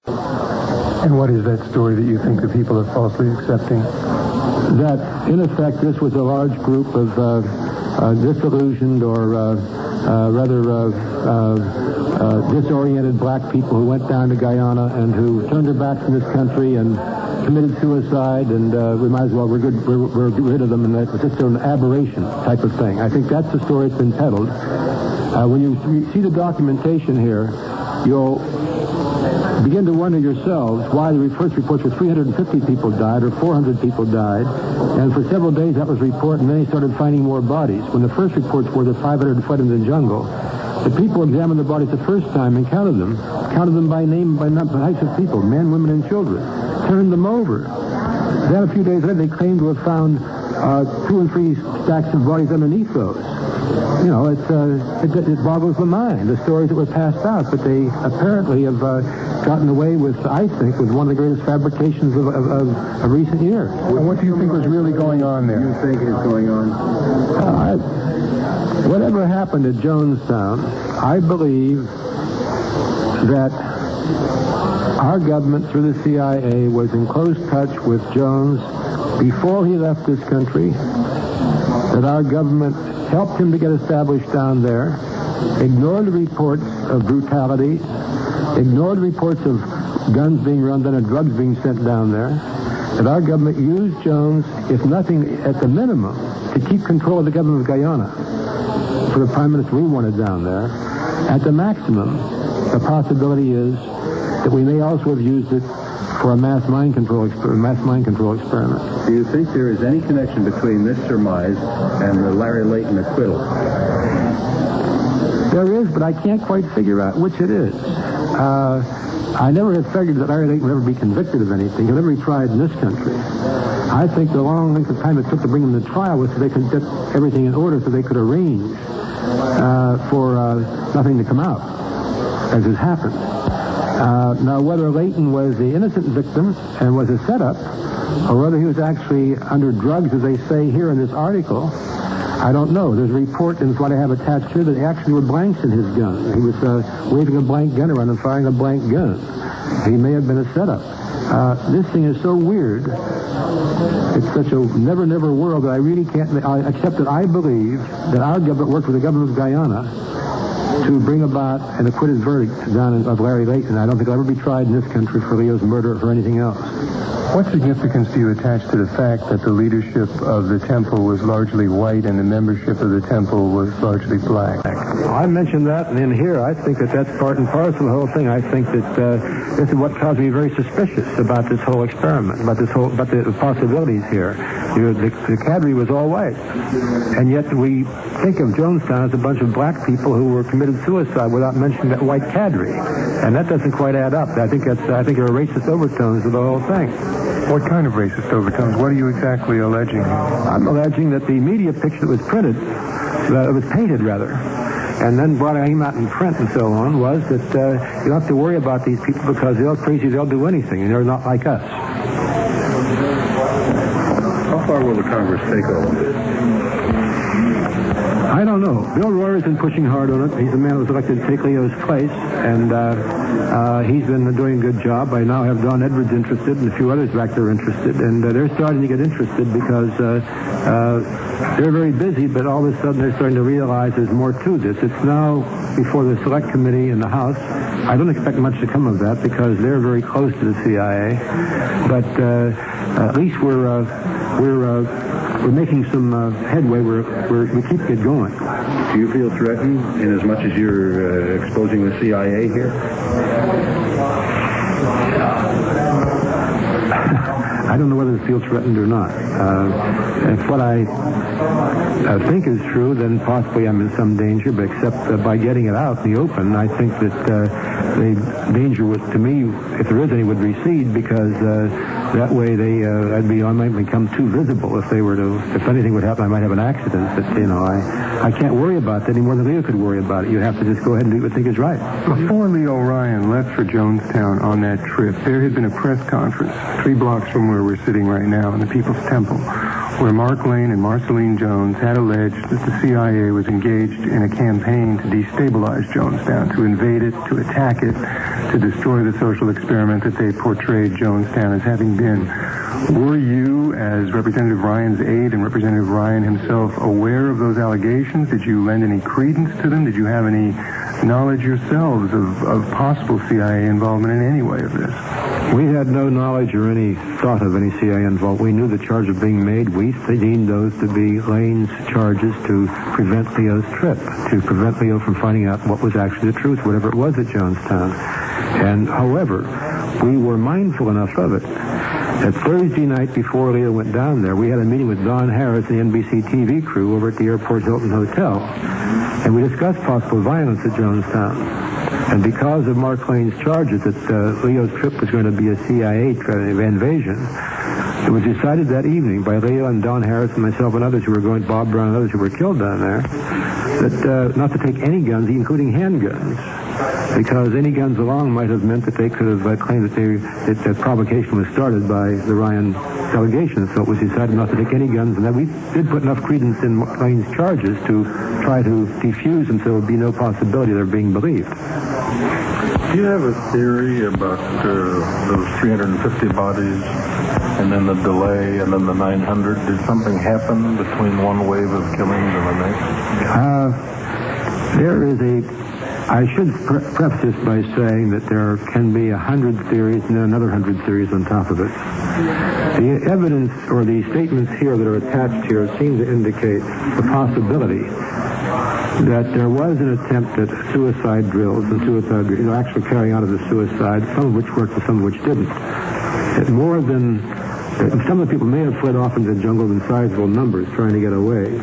And what is that story that you think the people are falsely accepting? That, in effect, this was a large group of disillusioned or rather disoriented black people who went down to Guyana and who turned their backs on this country and committed suicide, and we might as well, we're get rid of them, and that was just an aberration type of thing. I think that's the story that's been peddled. When you see the documentation here, you'll begin to wonder yourselves why the first reports were 350 people died or 400 people died, and for several days that was reported, and then they started finding more bodies. When the first reports were that 500 fled in the jungle, the people examined the bodies the first time and counted them by name, by types of people, men, women, and children, turned them over. Then a few days later, they claimed to have found 2 and 3 stacks of bodies underneath those. You know, it boggles the mind, the stories that were passed out, but they apparently have gotten away with, I think, with one of the greatest fabrications of recent years. And what do you think was really going on there? What do you think is going on? Whatever happened at Jonestown, I believe that our government, through the CIA, was in close touch with Jones before he left this country, that our government helped him to get established down there, ignored the reports of brutality, ignored reports of guns being run down and drugs being sent down there, that our government used Jones, if nothing, at the minimum, to keep control of the government of Guyana for the prime minister we wanted down there. At the maximum, the possibility is that we may also have used it for a mass mind control experiment. Do you think there is any connection between this surmise and the Larry Layton acquittal? There is, but I can't quite figure out which it is. I never had figured that Larry Layton would ever be convicted of anything. He'll never be tried in this country. I think the long length of time it took to bring him to trial was so they could get everything in order so they could arrange for nothing to come out, as has happened. Now, whether Layton was the innocent victim and was a setup, or whether he was actually under drugs, as they say here in this article, I don't know. There's a report in what I have attached here that actually were blanks in his gun. He was waving a blank gun around and firing a blank gun. He may have been a setup. This thing is so weird. It's such a never, never world that I really can't, except that I believe that our government worked with the government of Guyana to bring about an acquitted verdict down of Larry Layton. I don't think he'll ever be tried in this country for Leo's murder or for anything else. What significance do you attach to the fact that the leadership of the temple was largely white and the membership of the temple was largely black? I mentioned that, and in here, I think that that's part and parcel of the whole thing. I think that this is what caused me very suspicious about this whole experiment, about the possibilities here. The cadre was all white, and yet we think of Jonestown as a bunch of black people who were committed suicide without mentioning that white cadre, and that doesn't quite add up. I think there are racist overtones to the whole thing. What kind of racist overtones? What are you exactly alleging? I'm alleging that the media picture that was printed, that was painted rather, and then brought came out in print and so on, was that you don't have to worry about these people because they're crazy, they'll do anything, and they're not like us. How far will the Congress take all of this? I don't know. Bill Roy has been pushing hard on it. He's the man who was elected to take Leo's place, and he's been doing a good job. I now have Don Edwards interested, and a few others back there interested, and they're starting to get interested because they're very busy, but all of a sudden they're starting to realize there's more to this. It's now before the Select Committee in the House. I don't expect much to come of that because they're very close to the CIA, but at least we're making some headway. We keep it going. Do you feel threatened in as much as you're exposing the CIA here? I don't know whether to feel threatened or not. If what I think is true, then possibly I'm in some danger, but except by getting it out in the open, I think that the danger to me, if there is any, would recede because that way I might become too visible if anything would happen, I might have an accident. But, I can't worry about that any more than Leo could worry about it. You have to just go ahead and do what you think is right. Before Leo Ryan left for Jonestown on that trip, there had been a press conference 3 blocks from where we're sitting right now in the People's Temple, where Mark Lane and Marceline Jones had alleged that the CIA was engaged in a campaign to destabilize Jonestown, to invade it, to attack it, to destroy the social experiment that they portrayed Jonestown as having been. Were you, as Representative Ryan's aide and Representative Ryan himself, aware of those allegations? Did you lend any credence to them? Did you have any knowledge yourselves of possible CIA involvement in any way of this? We had no knowledge or any thought of any CIA involvement. We knew the charges being made. We deemed those to be Lane's charges to prevent Leo's trip, to prevent Leo from finding out what was actually the truth, whatever it was at Jonestown. And, however, we were mindful enough of it that Thursday night before Leo went down there, we had a meeting with Don Harris, the NBC TV crew, over at the Airport Hilton Hotel, and we discussed possible violence at Jonestown. And because of Mark Lane's charges that Leo's trip was going to be a CIA invasion, it was decided that evening by Leo and Don Harris and myself and others who were going, Bob Brown and others who were killed down there, that not to take any guns, including handguns, because any guns along might have meant that they could have claimed that that provocation was started by the Ryan delegation. So it was decided not to take any guns, and that we did put enough credence in Lane's charges to try to defuse them so there would be no possibility of their being believed. Do you have a theory about those 350 bodies and then the delay and then the 900? Did something happen between one wave of killings and the next? There is I should preface this by saying that there can be 100 theories and then another 100 theories on top of it. The evidence or the statements here that are attached here seem to indicate the possibility that there was an attempt at suicide drills and suicide, actually carrying out of the suicide, some of which worked and some of which didn't. That more than some of the people may have fled off into the jungle in sizable numbers trying to get away.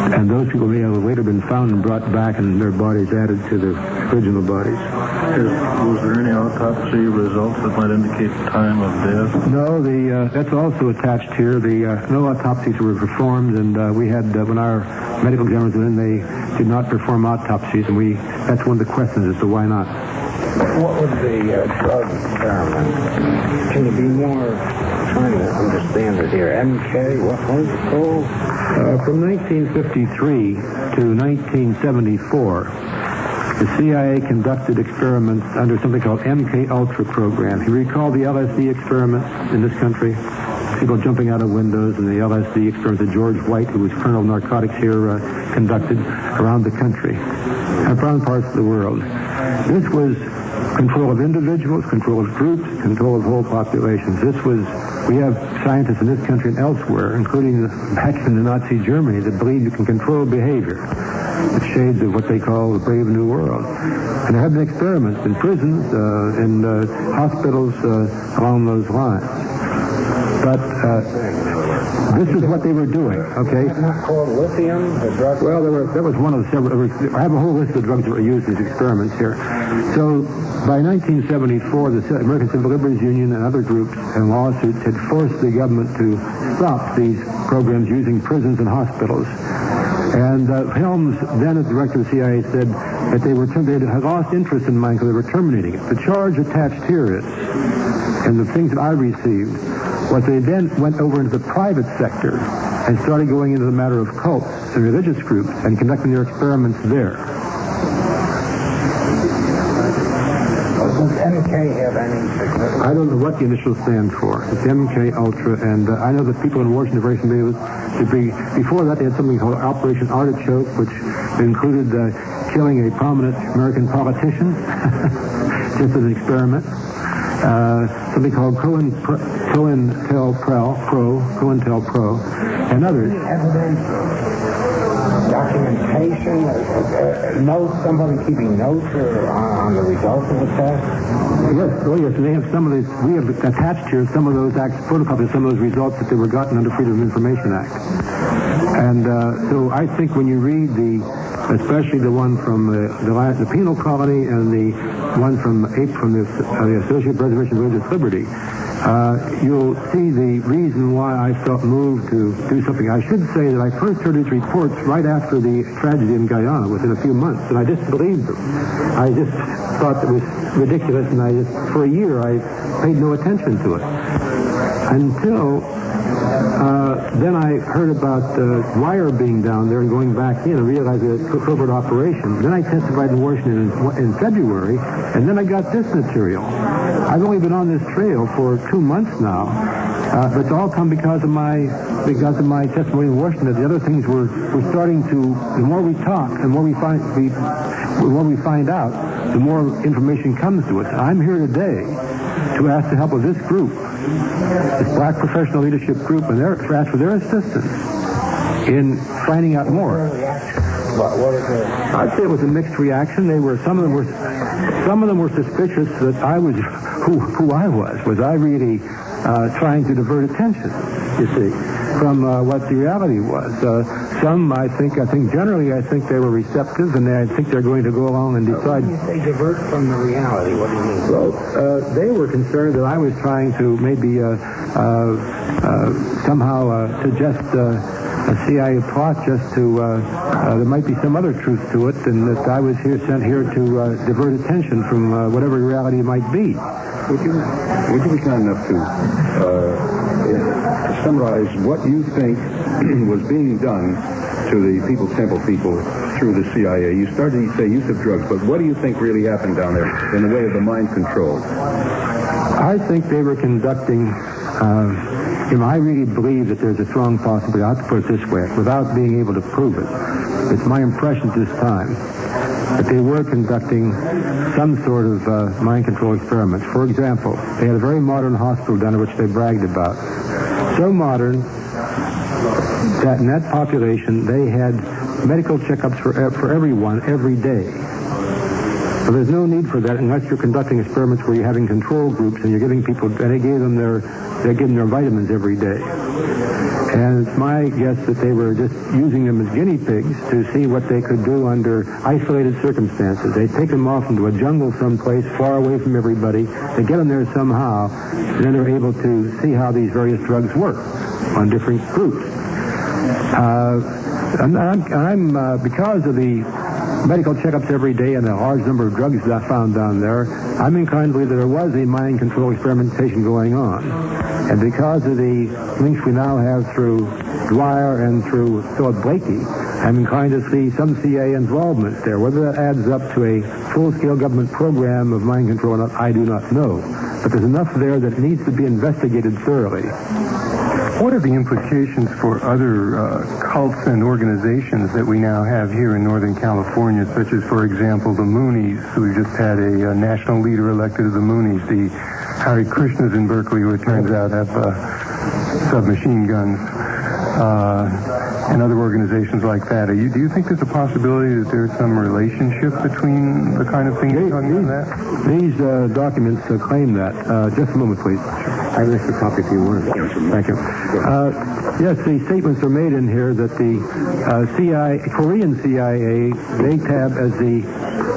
And those people may have later been found and brought back and their bodies added to the original bodies. Was there any autopsy results that might indicate the time of death? No, that's also attached here. No autopsies were performed, and we had, when our medical examiners went in, they did not perform autopsies, and that's one of the questions as to why not. What was the drug experiment? Can you be more trying to understand it here? MK, what was it called? From 1953 to 1974, the CIA conducted experiments under something called MK Ultra program. You recall the LSD experiments in this country? People jumping out of windows, and the LSD experiments that George White, who was Colonel of Narcotics here, conducted around the country, around parts of the world. This was control of individuals, control of groups, control of whole populations. We have scientists in this country and elsewhere, including back in the Nazi Germany, that believe you can control behavior. It's shades of what they call the Brave New World. And there have been experiments in prisons, in hospitals along those lines. But this is what they were doing, okay? Isn't that called lithium, the drug? Well, that was one of the several. I have a whole list of drugs that were used in these experiments here. So by 1974, the American Civil Liberties Union and other groups and lawsuits had forced the government to stop these programs using prisons and hospitals. And Helms, then as director of the CIA, said that they had lost interest in mine because they were terminating it. The charge attached here is, and the things that I received, was they then went over into the private sector and started going into the matter of cults and religious groups and conducting their experiments there. Does MK have any significance? I don't know what the initials stand for. It's MK Ultra, and I know that people in Washington are very familiar with it. Before that, they had something called Operation Artichoke, which included killing a prominent American politician, just as an experiment. Something called COINTELPRO, and others. Evidence, documentation, notes, somebody keeping notes on the results of the test? Yes, oh yes, and they have some of these, we have attached here some of those photocopies of some of those results that they were gotten under Freedom of Information Act. And so I think when you read especially the one from the penal colony and the one from the Associated Preservation of Religious Liberty, you'll see the reason why I felt moved to do something. I should say that I first heard his reports right after the tragedy in Guyana, within a few months, and I disbelieved them. I just thought it was ridiculous, and for a year I paid no attention to it. Until Then I heard about wire being down there and going back in and realized that it's a covert operation. Then I testified in Washington in February, and then I got this material. I've only been on this trail for 2 months now, but it's all come because of my testimony in Washington. The other things we're starting to. The more we talk, the more we find out, the more information comes to us. I'm here today to ask the help of this group, this Black Professional Leadership Group, and to ask for their assistance in finding out more. I'd say it was a mixed reaction. Some of them were suspicious that I was who I was. Was I really trying to divert attention? You see, from what the reality was. Some, I think generally they were receptive, and I think they're going to go along and decide. When you say divert from the reality, what do you mean? Well, they were concerned that I was trying to maybe somehow suggest a CIA plot just to, there might be some other truth to it, and that I was sent here to divert attention from whatever reality it might be. Would you be kind enough to summarize what you think was being done to the People's Temple people through the CIA? You started to say use of drugs, but what do you think really happened down there in the way of the mind control? I think they were conducting, I really believe that there's a strong possibility, I'll have to put it this way, without being able to prove it. It's my impression at this time that they were conducting some sort of mind control experiments. For example, they had a very modern hospital down there which they bragged about. So modern that in that population they had medical checkups for everyone every day. So there's no need for that unless you're conducting experiments where you're having control groups and you're giving people, and they're giving their vitamins every day. And it's my guess that they were just using them as guinea pigs to see what they could do under isolated circumstances. They take them off into a jungle someplace far away from everybody. They get them there somehow, and then they're able to see how these various drugs work on different groups. Because of the medical checkups every day and a large number of drugs found down there, I'm inclined to believe that there was a mind control experimentation going on. And because of the links we now have through Dwyer and through Philip Blakey, I'm inclined to see some CIA involvement there. Whether that adds up to a full-scale government program of mind control or not, I do not know. But there's enough there that needs to be investigated thoroughly. What are the implications for other cults and organizations that we now have here in Northern California, such as, for example, the Moonies, who just had a national leader elected of the Moonies, the Hare Krishnas in Berkeley, who it turns out have submachine guns, and other organizations like that. Do you think there's a possibility that there's some relationship between the kind of things you're talking about? These documents claim that. Just a moment, please. I have an extra copy if you want. Thank you. Yes, the statements are made in here that the Korean CIA, they tab as the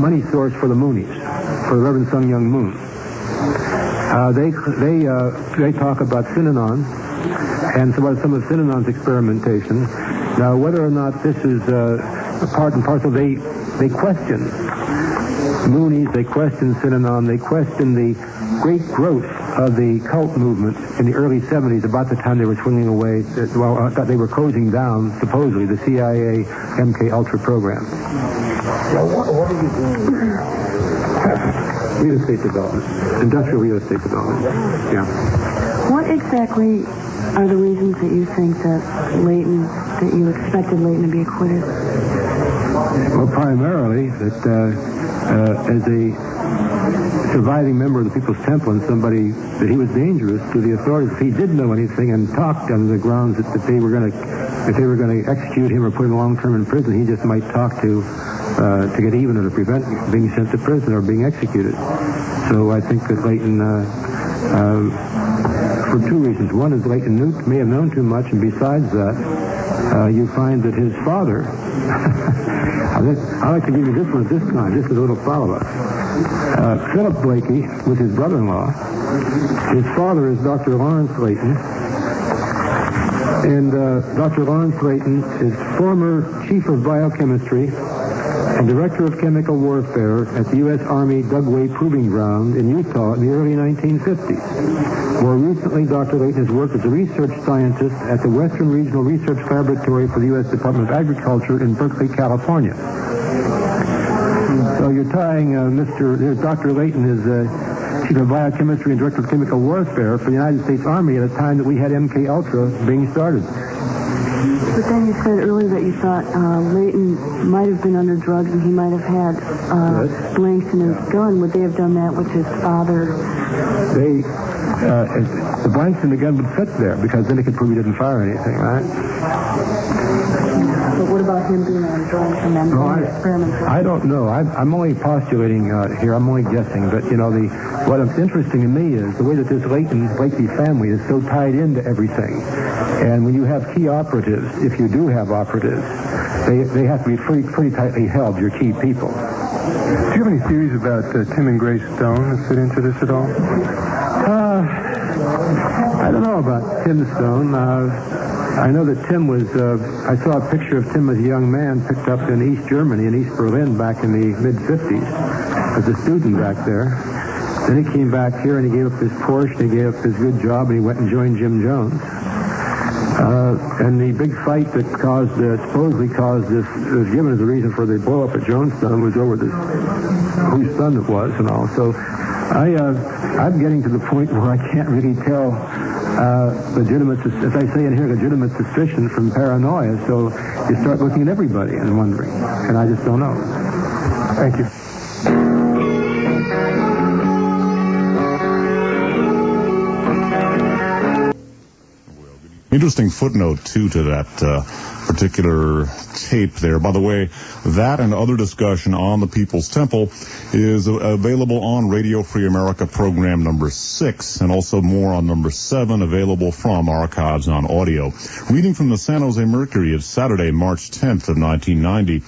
money source for the Moonies, for the Reverend Sun Myung Moon. They talk about Synanon and some of Synanon's experimentation. Now, whether or not this is part and parcel, they question Moonies, they question Synanon, they question the great growth of the cult movement in the early 70s, about the time they were swinging away, that they were closing down, supposedly, the CIA MK Ultra program. Well, what are you doing? Real estate development. Industrial real estate development. Yeah. What exactly are the reasons that you think that you expected Leighton to be acquitted? Well, primarily that as a surviving member of the People's Temple and somebody that he was dangerous to the authorities. If he did know anything and talked on the grounds that they were going to execute him or put him long-term in prison, he just might talk to get even or to prevent being sent to prison or being executed. So I think that Leighton, for two reasons. One is Leighton may have known too much, and besides that, you find that his father, I like to give you this one at this time, just as a little follow-up. Philip Blakey was his brother-in-law. His father is Dr. Lawrence Leighton. And Dr. Lawrence Leighton is former chief of biochemistry and director of chemical warfare at the U.S. Army Dugway Proving Ground in Utah in the early 1950s. More recently, Dr. Layton has worked as a research scientist at the Western Regional Research Laboratory for the U.S. Department of Agriculture in Berkeley, California. So you're tying Dr. Layton is Chief of Biochemistry and Director of Chemical Warfare for the United States Army at a time that we had MK Ultra being started. But then you said earlier that you thought Layton might have been under drugs and he might have had blanks in his gun. Would they have done that with his father? The blanks in the gun would fit there because then it could prove he didn't fire anything, right? But what about him being on drugs and then doing experiments? I don't know. I'm only postulating here. I'm only guessing. But, what's interesting to me is the way that this Layton family is so tied into everything. And when you have key operatives, if you do have operatives, they have to be pretty tightly held, your key people. Do you have any theories about Tim and Grace Stone that fit into this at all? I don't know about Tim Stone. I know that Tim was, I saw a picture of Tim as a young man picked up in East Germany, in East Berlin, back in the mid-50s, as a student back there. Then he came back here and he gave up his Porsche, and he gave up his good job, and he went and joined Jim Jones. And the big fight that supposedly caused this, was given as a reason for the blow-up at Jonestown, was over whose son it was and all. So I'm getting to the point where I can't really tell legitimate, as I say in here, legitimate suspicion from paranoia. So you start looking at everybody and wondering. And I just don't know. Thank you. Interesting footnote, too, to that particular tape there. By the way, that and other discussion on the People's Temple is available on Radio Free America program number 6, and also more on number 7, available from Archives on Audio. Reading from the San Jose Mercury of Saturday, March 10th of 1990.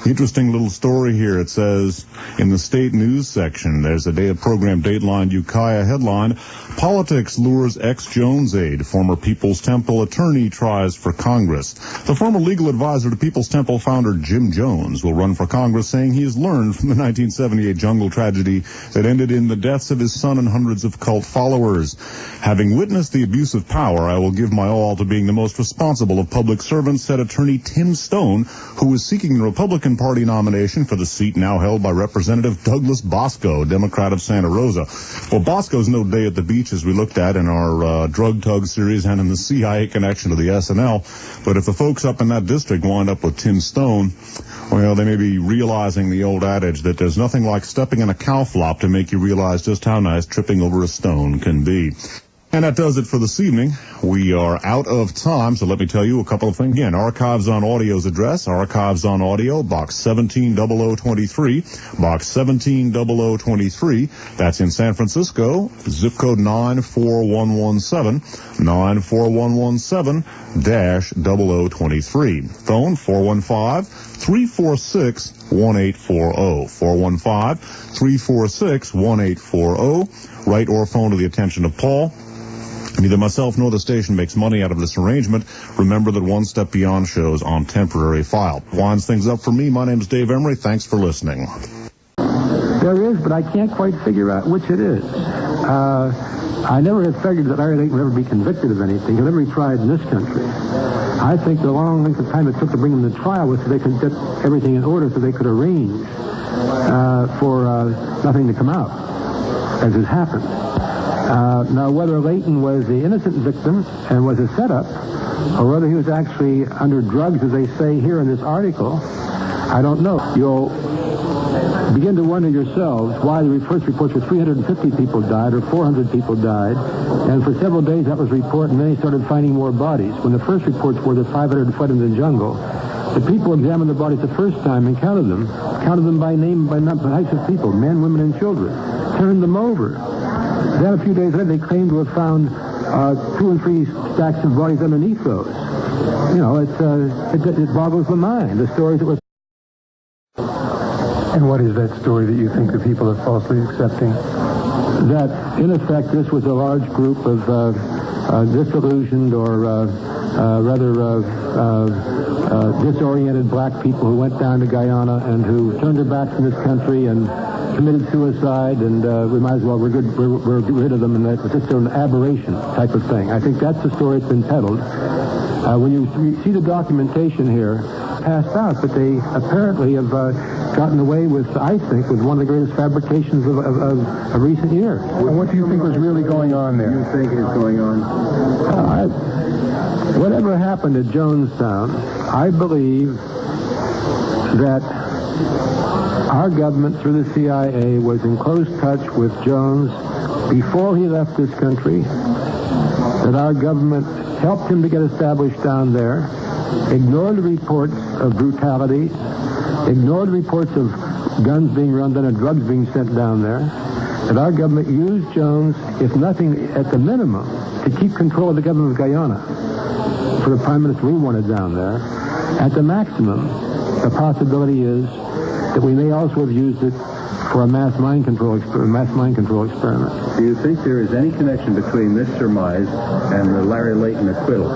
Interesting little story here. It says, in the state news section, there's a program Dateline Ukiah headline, Politics lures ex-Jones aide. Former People's Temple attorney tries for Congress. The former legal advisor to People's Temple founder Jim Jones will run for Congress, saying he has learned from the 1978 jungle tragedy that ended in the deaths of his son and hundreds of cult followers. Having witnessed the abuse of power, I will give my all to being the most responsible of public servants, said attorney Tim Stone, who was seeking the Republican Party nomination for the seat now held by Representative Douglas Bosco, Democrat of Santa Rosa. Well, Bosco's no day at the beach, as we looked at in our Drug Tug series and in the CIA connection to the SNL. But if the folks up in that district wind up with Tim Stone, well, they may be realizing the old adage that there's nothing like stepping in a cow flop to make you realize just how nice tripping over a stone can be. And that does it for this evening. We are out of time, so let me tell you a couple of things. Again, Archives on Audio's address, Archives on Audio, Box 170023, Box 170023. That's in San Francisco, zip code 94117, 94117-0023. Phone 415-346-1840, 415-346-1840. Write or phone to the attention of Paul. Neither myself nor the station makes money out of this arrangement. Remember that One Step Beyond shows on temporary file. Winds things up for me. My name's Dave Emery. Thanks for listening. There is, but I can't quite figure out which it is. I never had figured that Larry Layton would ever be convicted of anything. He'll never be tried in this country. I think the long length of time it took to bring him to trial was so they could get everything in order so they could arrange for nothing to come out, as has happened. Now, whether Layton was the innocent victim and was a setup, or whether he was actually under drugs, as they say here in this article, I don't know. You'll begin to wonder yourselves why the first reports were 350 people died or 400 people died, and for several days that was reported, and then he started finding more bodies. When the first reports were that 500 fled in the jungle, the people examined the bodies the first time and counted them by name, by types of people, men, women, and children, turned them over. Then a few days later, they claimed to have found 2 and 3 stacks of bodies underneath those. You know, it boggles the mind, the stories that were... And what is that story that you think the people are falsely accepting? That, in effect, this was a large group of disillusioned or rather disoriented black people who went down to Guyana and who turned their backs on this country and committed suicide, and we might as well we're get rid of them, and that was just an aberration type of thing. I think that's the story that's been peddled. When you see the documentation here, passed out, but they apparently have gotten away with, I think, with one of the greatest fabrications of recent years. And what do you think was really going on there? You think is going on? Whatever happened at Jonestown, I believe that our government, through the CIA, was in close touch with Jones before he left this country, that our government helped him to get established down there, ignored the reports of brutality, ignored reports of guns being run down and drugs being sent down there, that our government used Jones, if nothing, at the minimum, to keep control of the government of Guyana for the prime minister we wanted down there. At the maximum, the possibility is that we may also have used it for a mass mind control experiment. Do you think there is any connection between this surmise and the Larry Layton acquittal?